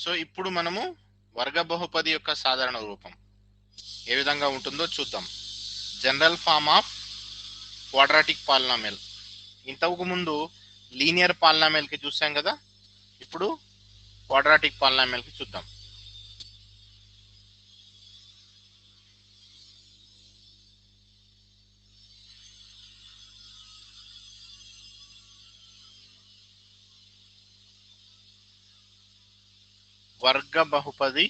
So ఇప్పుడు మనము వర్గ బహుపది యొక్క సాధారణ రూపం ఏ విధంగా ఉంటుందో చూద్దాం. General form of quadratic polynomial. ఇంతకు ముందు లీనియర్ పాలినామియల్ కి చూసాం కదా, ఇప్పుడు క్వాడ్రాటిక్ పాలినామియల్ కి చూద్దాం. వర్గ బహుపది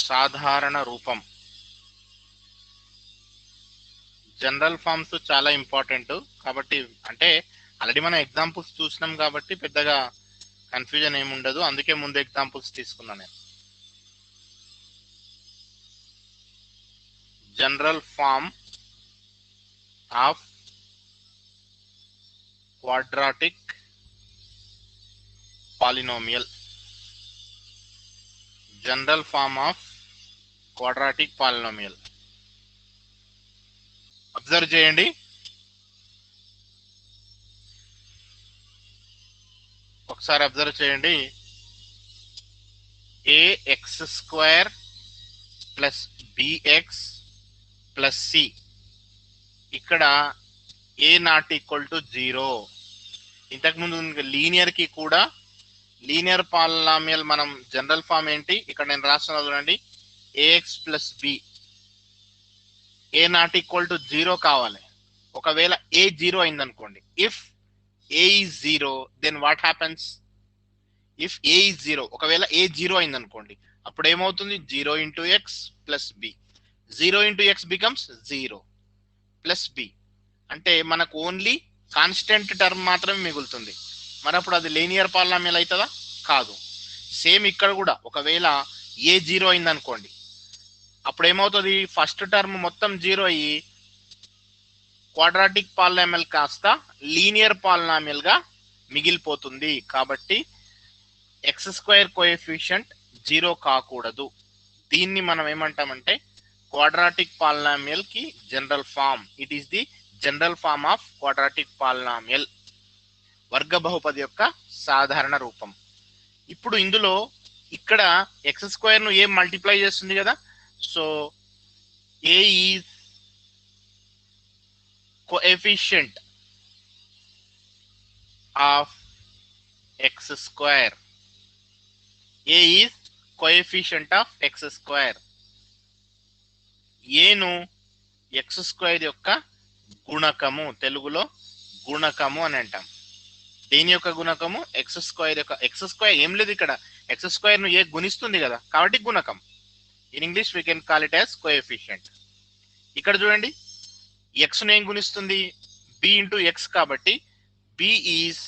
సాధారణ రూపం. జనరల్ ఫార్మ్స్ చాలా ఇంపార్టెంట్ కాబట్టి, అంటే ఆల్రెడీ మనం ఎగ్జాంపుల్స్ చూసినాం కాబట్టి పెద్దగా కన్ఫ్యూజన్ ఏమి ఉండదు, అందుకే ముందు ఎగ్జాంపుల్స్ తీసుకున్నాను నేను. General form of quadratic polynomial. General form of quadratic polynomial. Observe చేయండి, ఒకసారి అబ్జర్వ్ చేయండి. ax² plus bx plus c. ఇక్కడ a నాట్ ఈక్వల్ టు 0. ఇంతకుముందు లీనియర్ కి కూడా లీనియర్ పాలినామియల్ మనం జనరల్ ఫామ్ ఏంటి, ఇక్కడ నేను రాస్తున్నా చూడండి, ax plus b. a not equal to 0 కావాలి. ఒకవేళ a 0 అయింది అనుకోండి, if a is 0 then what happens? If a is 0, ఒకవేళ a 0 అయింది అనుకోండి, అప్పుడు ఏమవుతుంది? 0 into X plus B. 0 into X becomes 0 plus B. అంటే మనకు ఓన్లీ కాన్స్టెంట్ టర్మ్ మాత్రమే మిగులుతుంది. మరి అప్పుడు అది లీనియర్ పాలినామియల్ అవుతుందా? కాదు. సేమ్ ఇక్కడ కూడా ఒకవేళ ఏ 0 అయింది అనుకోండి, అప్పుడు ఏమవుతుంది? ఫస్ట్ టర్మ్ మొత్తం 0 అయ్యి క్వాడ్రాటిక్ పాలినామియల్ కాస్త లీనియర్ పాలినామియల్ గా మిగిలిపోతుంది. కాబట్టి x² కోఎఫిషియంట్ 0 కాకూడదు. దీన్ని మనం ఏమంటామంటే క్వాడ్రాటిక్ పాలినామియల్ కి general form. It is the general form of quadratic polynomial, వర్గ బహుపది యొక్క సాధారణ రూపం. ఇప్పుడు ఇందులో ఇక్కడ x² ను ఏ మల్టిప్లై చేస్తుంది కదా, so a is coefficient of x². a is coefficient of x². a ను x² యొక్క గుణకము, తెలుగులో గుణకము అని అంటాం. దేని యొక్క గుణకము? x² యొక్క. x² ఏం లేదు ఇక్కడ, x² ను ఏ గుణిస్తుంది కదా, కాబట్టి గుణకం. In English we can call it as coefficient. ఇక్కడ చూడండి, x ను ఏం గుణిస్తుంది? b ఇంటూ ఎక్స్, కాబట్టి b is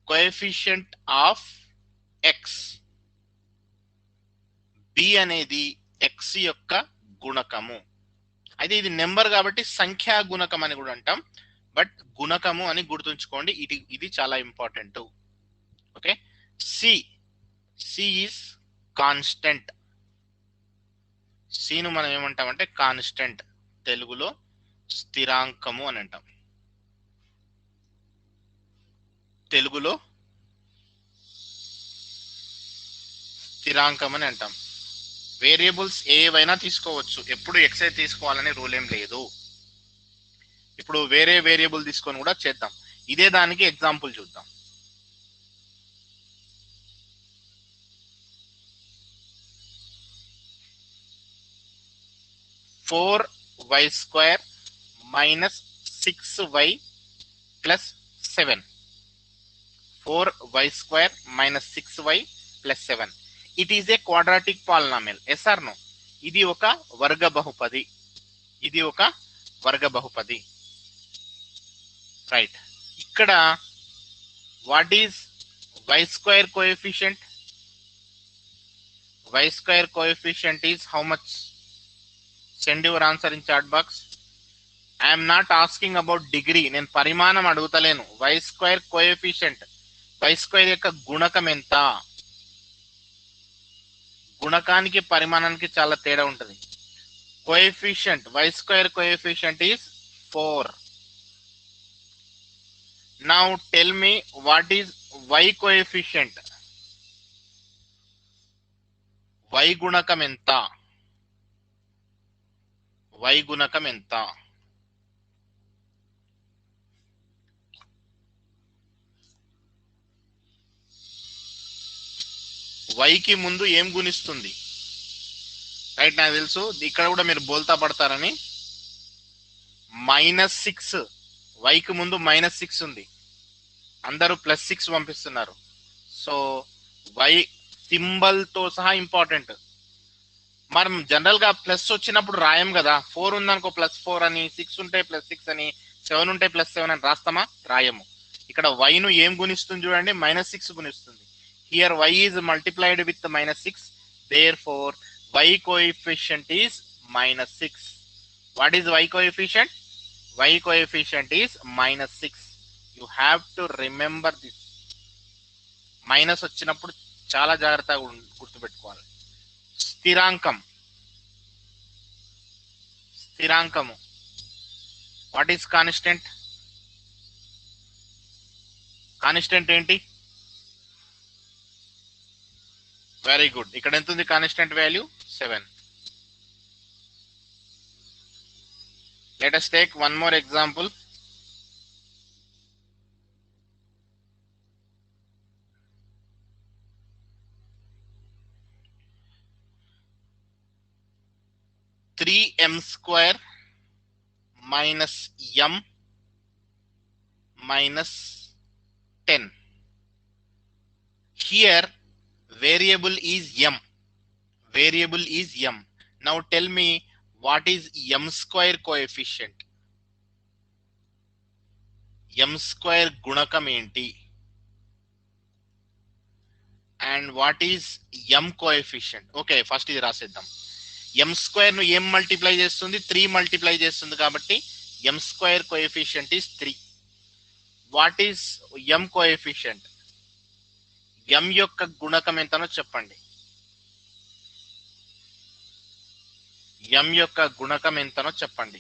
coefficient of x. b అనేది x యొక్క గుణకము. అయితే ఇది నెంబర్ కాబట్టి సంఖ్యా గుణకం అని కూడా అంటాం, బట్ గుణకము అని గుర్తుంచుకోండి. ఇది చాలా important. Okay. C is constant. ను మనం ఏమంటామంటే కాన్స్టెంట్, తెలుగులో స్థిరాంకము అని అంటాం. తెలుగులో స్థిరాంకం అని అంటాం. వేరియబుల్స్ ఏవైనా తీసుకోవచ్చు, ఎప్పుడు ఎక్స్ తీసుకోవాలని రూల్ ఏం లేదు. ఇప్పుడు వేరే వేరియబుల్ తీసుకొని కూడా చేద్దాం. ఇదే దానికి ఎగ్జాంపుల్ చూద్దాం. (4y² - 6y + 7). 4y² - 6y + 7. It is a quadratic polynomial. Yes or no? ఇది ఒక వర్గ బహుపది. ఇది ఒక వర్గ బహుపది, రైట్. ఇక్కడ what is y² coefficient? y² coefficient is how much? Send your answer in chat box. I'm not asking about degree, నేను పరిమాణం అడుగుతలేను. y² కోఎఫిషియంట్, y² యొక్క గుణకం ఎంత? గుణకానికి పరిమాణానికి చాలా తేడా ఉంటుంది. Coefficient, y² coefficient is 4. Now tell me what is y coefficient? y గుణకం ఎంత? y గుణకం ఎంత? y కి ముందు ఏం గుణిస్తుంది? రైట్, నాకు తెలుసు ఇక్కడ కూడా మీరు బోల్తా పడతారని. -6, y కి ముందు -6 ఉంది, అందరూ +6 పంపిస్తున్నారు. సో y సింబల్ తో సహా ఇంపార్టెంట్. మనం జనరల్ గా ప్లస్ వచ్చినప్పుడు రాయం కదా. 4 ఉందనుకో +4 అని, 6 ఉంటే +6 అని, 7 ఉంటే +7 అని రాస్తామా? రాయము. ఇక్కడ y ను ఏం గుణిస్తుంది చూడండి, -6 గుణిస్తుంది. Here y is multiplied with -6, therefore y coefficient is -6. What is y coefficient? Y coefficient is -6. You have to remember this. Minus వచ్చినప్పుడు చాలా జాగ్రత్తగా గుర్తుపెట్టుకోవాలి. స్థిరాంకము. What is constant? కాన్స్టెంట్ ఏంటి? Very good. ఇక్కడ ఎంత ఉంది constant value? 7. Let us take one more example. (3m² minus m minus 10). Here variable is m. Variable is m. Now tell me what is m² coefficient? m² గుణకం ఏంటి? And what is m coefficient? Okay, first ఇది రాసేద్దాం. m² ను ఏం multiply చేస్తుంది? 3 multiply చేస్తుంది, కాబట్టి m² coefficient is 3. What is m coefficient? m యొక్క గుణకం ఎంతనో చెప్పండి. m యొక్క గుణకం ఎంతనో చెప్పండి.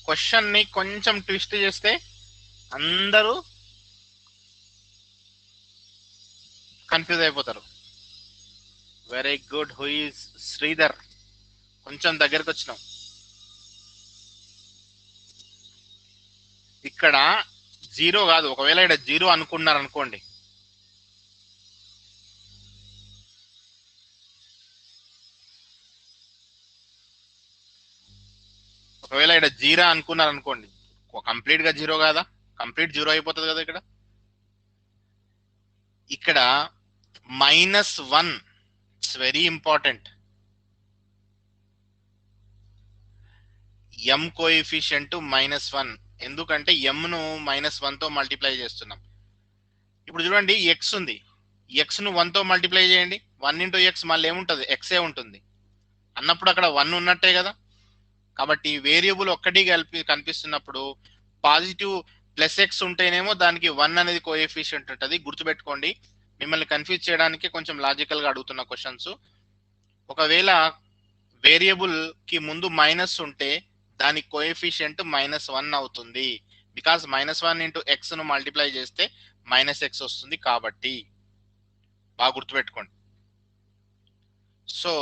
క్వశ్చన్ ని కొంచెం ట్విస్ట్ చేస్తే అందరూ కన్ఫ్యూజ్ అయిపోతారు. Very good. Who is Sridhar? కొంచెం దగ్గరకు వచ్చినాం. ఇక్కడ 0 కాదు, ఒకవేళ ఇక్కడ 0 అనుకున్నారు అనుకోండి, ఒకవేళ ఇక్కడ 0 అనుకున్నారు అనుకోండి, కంప్లీట్ గా 0 కాదా? కంప్లీట్ 0 అయిపోతుంది కదా. ఇక్కడ -1, it's very important. m coefficient -1, ఎందుకంటే m ను -1 తో మల్టిప్లై చేస్తున్నాం. ఇప్పుడు చూడండి, x ఉంది, x ను 1 తో మల్టిప్లై చేయండి. 1 ఇంటూ x మళ్ళీ ఏముంటుంది? x ఏ ఉంటుంది అన్నప్పుడు అక్కడ 1 ఉన్నట్టే కదా. కాబట్టి వేరియబుల్ ఒక్కటి కనిపిస్తున్నప్పుడు పాజిటివ్ +x ఉంటేనేమో దానికి 1 అనేది కోఎఫిషియంట్ ఉంటుంది. గుర్తుపెట్టుకోండి, మిమ్మల్ని కన్ఫ్యూజ్ చేయడానికి కొంచెం లాజికల్ గా అడుగుతున్న క్వశ్చన్స్. ఒకవేళ వేరియబుల్ కి ముందు మైనస్ ఉంటే దాని కోఎఫిషియంట్ -1 అవుతుంది. బికాస్ -1 ఇంటూ x ను మల్టిప్లై చేస్తే -x వస్తుంది. కాబట్టి బాగా గుర్తుపెట్టుకోండి. So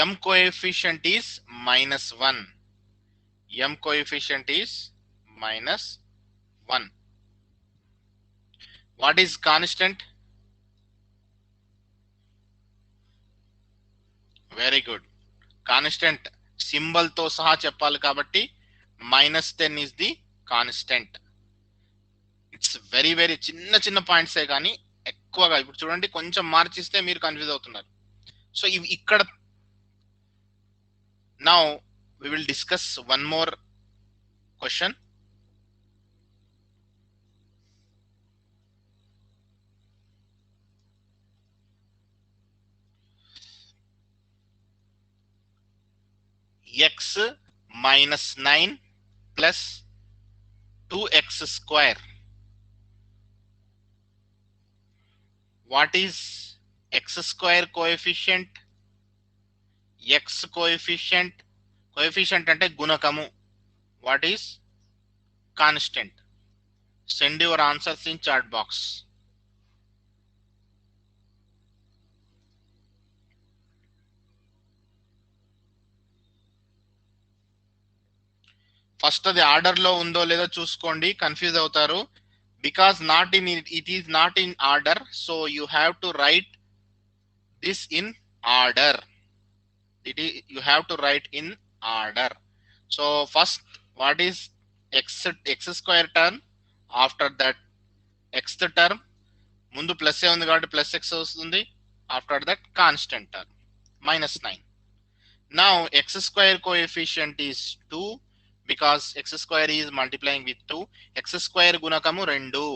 m coefficient is -1. m coefficient is -1. What is constant? Very good. Constant symbol తో సహా చెప్పాలి కాబట్టి -10 is the constant. It's very very చిన్న చిన్న పాయింట్సే కానీ ఎక్కువగా. ఇప్పుడు చూడండి, కొంచెం మార్చిస్తే మీరు కన్ఫ్యూజ్ అవుతున్నారు. సో ఇవి ఇక్కడ. Now we will discuss one more question. x -9 plus 2x². What is x² coefficient? x coefficient coefficient అంటే గుణకము. What is constant? Send your answers in chat box. First అది ఆర్డర్ లో ఉందో లేదో చూసుకోండి, కన్ఫ్యూజ్ అవుతారు. Because not in it is not in order, so you have to write this in order. You have to write in order. So first, what is x square term? After that, xth term ముందు plus ఏ ఉంది కాబట్టి plus x వస్తుంది. After that constant term -9. Now x square coefficient is 2 because x square is multiplying with 2. X square గుణకము 2.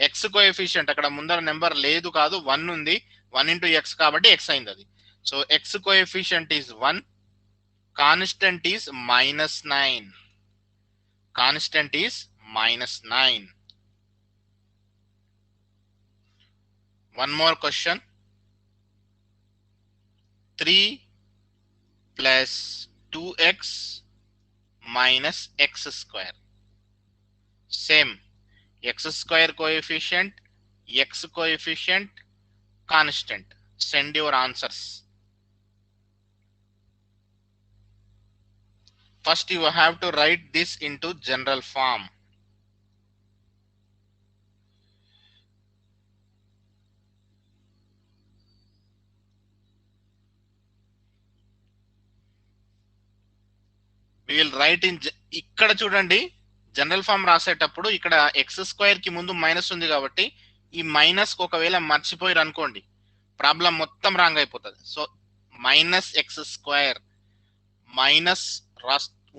X coefficient అక్కడ ముందర number లేదు కాదు, 1 ఉంది. 1 ఇంటూ ఎక్స్ కాబట్టి ఎక్స్ అయింది అది. So X coefficient is 1. Constant is -9. Constant is -9. One more question. 3 plus 2x minus x square. Same. X square coefficient, x coefficient, constant. Send your answers. First you have to write this into general form. We will write in ఇక్కడ చూడండి, general form రాసేటప్పుడు ఇక్కడ X square కి ముందు minus ఉంది కాబట్టి ఈ minus ఒకవేళ మర్చిపోయారు అనుకోండి, ప్రాబ్లం మొత్తం రాంగ్ అయిపోతుంది. So minus X square minus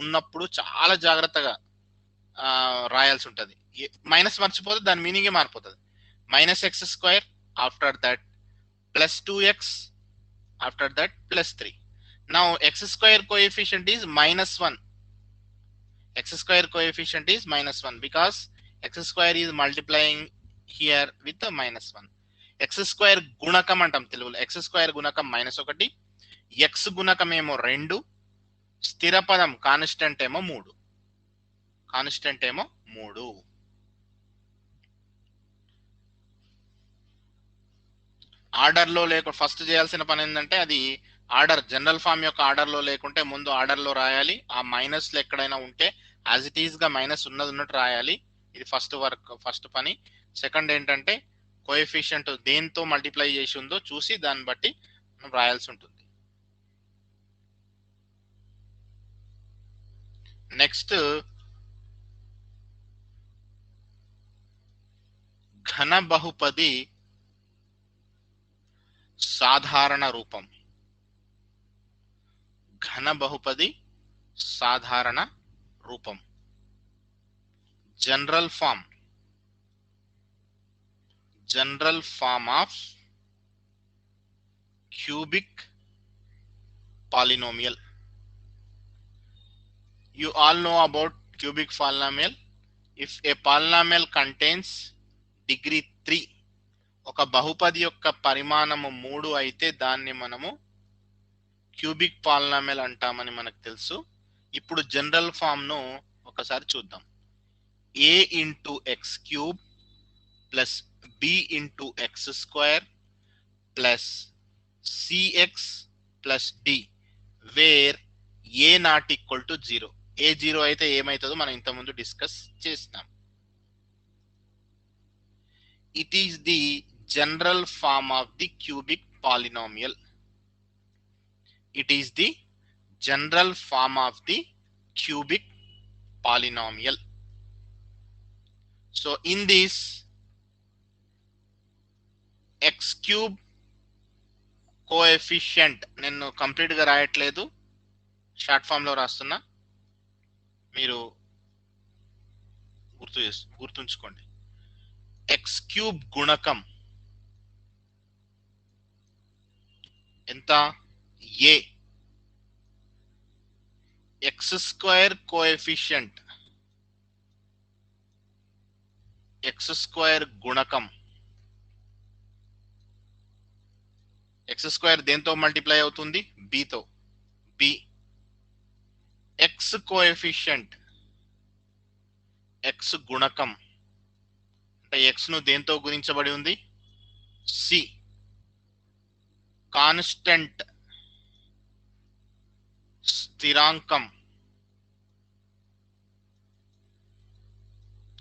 ఉన్నప్పుడు చాలా జాగ్రత్తగా రాయాల్సి ఉంటుంది. మైనస్ మర్చిపోతే దాని మీనింగే మారిపోతుంది. -x square, after that +2x, after that +3. Now x square coefficient is -1. X square coefficient is -1 because x square is multiplying here with the -1. x square గుణకం అంటాం తెలుగులో. x square గుణకం -1, x గుణకం ఏమో 2, స్థిర పదం కాన్స్టెంట్ ఏమో 3. కాన్స్టెంట్ ఏమో 3. ఆర్డర్ లో లేకుండా ఫస్ట్ చేయాల్సిన పని ఏంటంటే అది ఆర్డర్ జనరల్ ఫామ్ యొక్క ఆర్డర్ లో లేకుంటే ముందు ఆర్డర్ లో రాయాలి. ఆ మైనస్లు ఎక్కడైనా ఉంటే యాజ్ ఇట్ ఈస్ గా మైనస్ ఉన్నట్టు రాయాలి. ఇది ఫస్ట్ పని. సెకండ్ ఏంటంటే కోఎఫిషియంట్ దేంతో మల్టిప్లై చేసి ఉందో చూసి దాన్ని బట్టి మనం రాయాల్సి ఉంటుంది. నెక్స్ట్ ఘన బహుపది సాధారణ రూపం. ఘన బహుపది సాధారణ రూపం. General form of cubic polynomial. You all know about cubic polynomial. If a polynomial contains degree 3, ఒక బహుపది యొక్క పరిమాణము 3 అయితే దాన్ని మనము క్యూబిక్ పాలినామియల్ అంటామని మనకు తెలుసు. ఇప్పుడు జనరల్ ఫామ్ ను ఒకసారి చూద్దాం. a into x cube plus b into x square plus cx plus d where a not equal to 0. ఏ 0 అయితే ఏమైతుందో మనం ఇంతకుముందు డిస్కస్ చేసినాం. It is the general form of the cubic polynomial. It is the general form of the cubic polynomial. So in this x cube coefficient, నేను complete గా రాయట్లేదు, short form లో రాస్తున్నా, మీరు గుర్తుంచుకోండి. ఎక్స్ క్యూబ్ గుణకం ఎంత? A. X square coefficient, x square గుణకం. X square దేంతో మల్టిప్లై అవుతుంది? బితో. బి. ఎక్స్ కోఎఫిషియంట్, ఎక్స్ గుణకం అంటే ఎక్స్ ను దేంతో గుణించబడి ఉంది, సి. కాన్స్టెంట్ స్థిరాంకం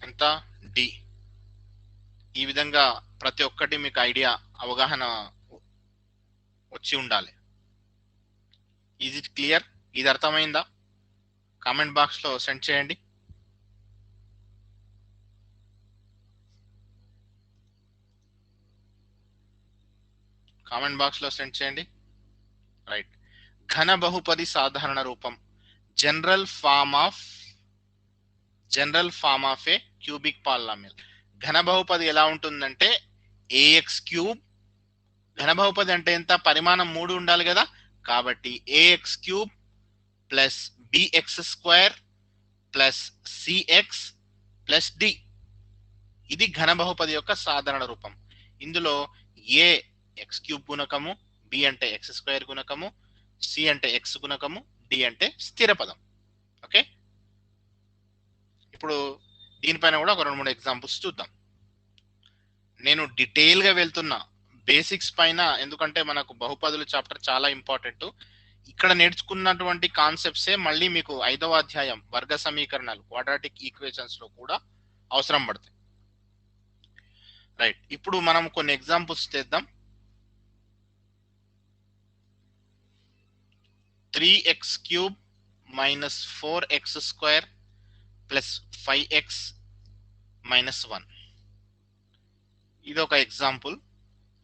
ఎంత, డి. ఈ విధంగా ప్రతి ఒక్కటి మీకు ఐడియా అవగాహన వచ్చి ఉండాలి. Is it clear? ఇది అర్థమైందా? కామెంట్ బాక్స్ లో సెండ్ చేయండి. కామెంట్ బాక్స్ లో సెండ్ చేయండి. రైట్. ఘన బహుపది సాధారణ రూపం, general form of a cubic polynomial. ఘన బహుపది ఎలా ఉంటుందంటే ఏఎక్స్ క్యూబ్, ఘన బహుపది అంటే ఎంత, పరిమాణం 3 ఉండాలి కదా, కాబట్టి a x cube plus b x square plus c x plus d. ఇది ఘన బహుపది యొక్క సాధారణ రూపం. ఇందులో ఏ ఎక్స్ క్యూబ్ గుణకము, బి అంటే ఎక్స్ స్క్వేర్ గుణకము, సి అంటే ఎక్స్ గుణకము, డి అంటే స్థిర పదం. ఓకే, ఇప్పుడు దీనిపైన కూడా ఒక 2-3 ఎగ్జాంపుల్స్ చూద్దాం. నేను డీటెయిల్ గా వెళ్తున్నా బేసిక్స్ పైన, ఎందుకంటే మనకు బహుపదులు చాప్టర్ చాలా ఇంపార్టెంట్. ఇక్కడ నేర్చుకున్నటువంటి కాన్సెప్ట్సే మళ్ళీ మీకు 5వ అధ్యాయం వర్గ సమీకరణాలు, క్వాడ్రాటిక్ ఈక్వేషన్స్ లో కూడా అవసరం పడతాయి. రైట్, ఇప్పుడు మనం కొన్ని ఎగ్జాంపుల్స్ చేద్దాం. 3x³ minus 4x² plus 5x minus 1. ఇది ఒక ఎగ్జాంపుల్.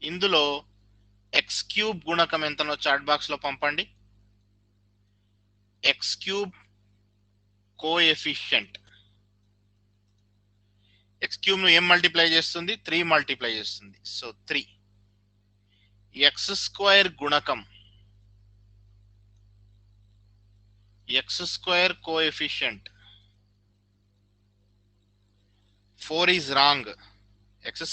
ఇందులో x³ గుణకం ఎంతనో చాట్ బాక్స్ లో పంపండి. x³ కోఎఫిషియంట్, x³ ను ఏం మల్టిప్లై చేస్తుంది, 3 మల్టిప్లై చేస్తుంది, సో 3. x² గుణకం, x² coefficient 4 is wrong. x²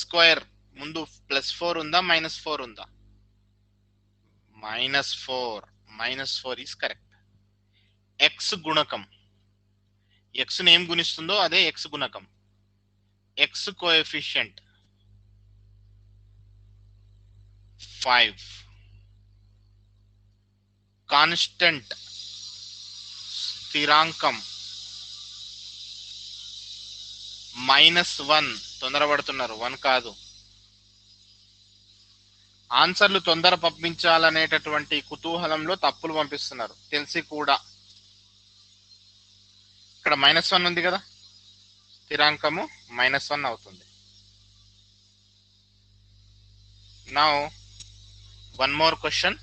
ముందు +4 ఉందా, -4 ఉందా? -4 ఈజ్ కరెక్ట్. x గుణకం, x ని ఏం గుణిస్తుందో అదే x గుణకం. x coefficient 5. కాన్స్టెంట్ స్థిరాంకం -1. తొందరపడుతున్నారు, 1 కాదు. ఆన్సర్లు తొందర పంపించాలనేటటువంటి కుతూహలంలో తప్పులు పంపిస్తున్నారు తెలిసి కూడా. ఇక్కడ -1 ఉంది కదా, స్థిరాంకము -1 అవుతుంది. Now one more question.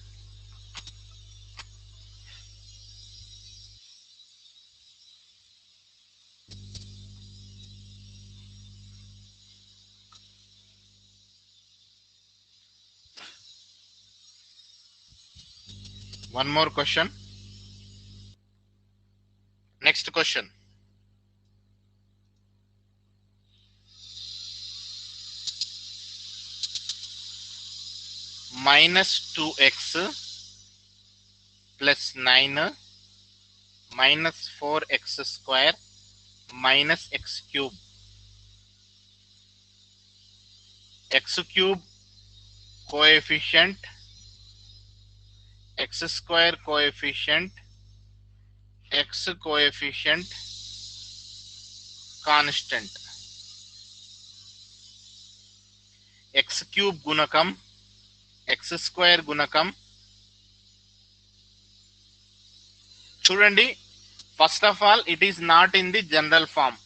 Next question. -2x plus 9 minus 4x² minus x³. x³ coefficient, x² coefficient, x coefficient constant. x³ గుణకం, x² గుణకం. చూడండి, first of all it is not in the general form.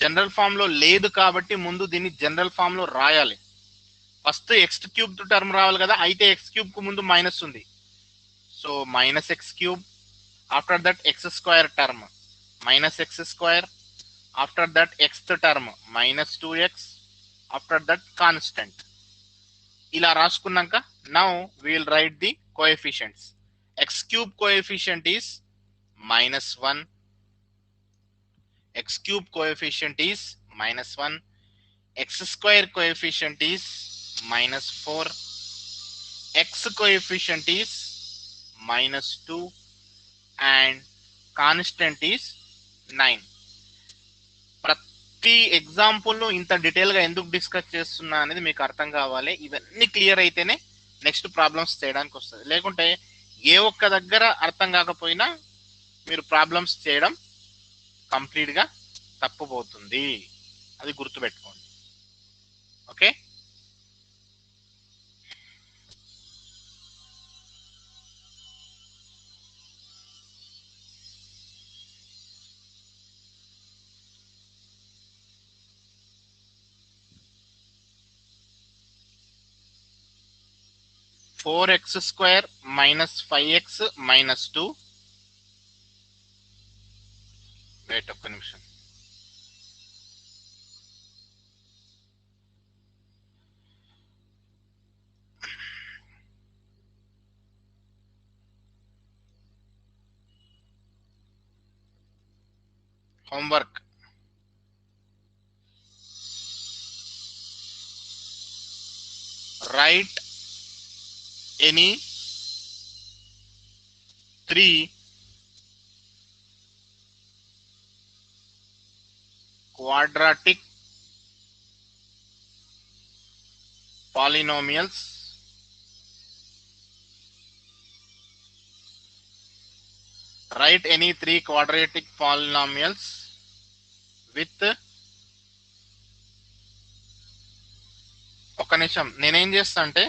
General form లో లేదు కాబట్టి ముందు దీన్ని general form లో రాయాలి. ఫస్ట్ x³ టర్మ్ రావాలి కదా, అయితే x³ కు ముందు మైనస్ ఉంది, so -x³. After that x² term -x². After that xth term -2x. After that constant. ఇలా రాసుకున్నాక now we will write the coefficients. x³ coefficient is -1, x³ coefficient is -1, x² coefficient is -4, x coefficient is -2, and constant is 9. ప్రతి example ఇంత detail గా ఎందుకు discuss చేస్తున్నా అనేది మీకు అర్థం కావాలి. ఇవన్నీ క్లియర్ అయితేనే నెక్స్ట్ ప్రాబ్లమ్స్ చేయడానికి వస్తుంది. లేకుంటే ఏ ఒక్క దగ్గర అర్థం కాకపోయినా మీరు ప్రాబ్లమ్స్ చేయడం కంప్లీట్ గా తప్పుపోతుంది. అది గుర్తుపెట్టుకోండి. Okay, 4x² - 5x - 2. వెయిట్ ఒక్క నిమిషం. Homework. Right any 3 quadratic polynomials write any 3 quadratic polynomials with ఒక నిమిషం. నేనేం చేస్తా అంటే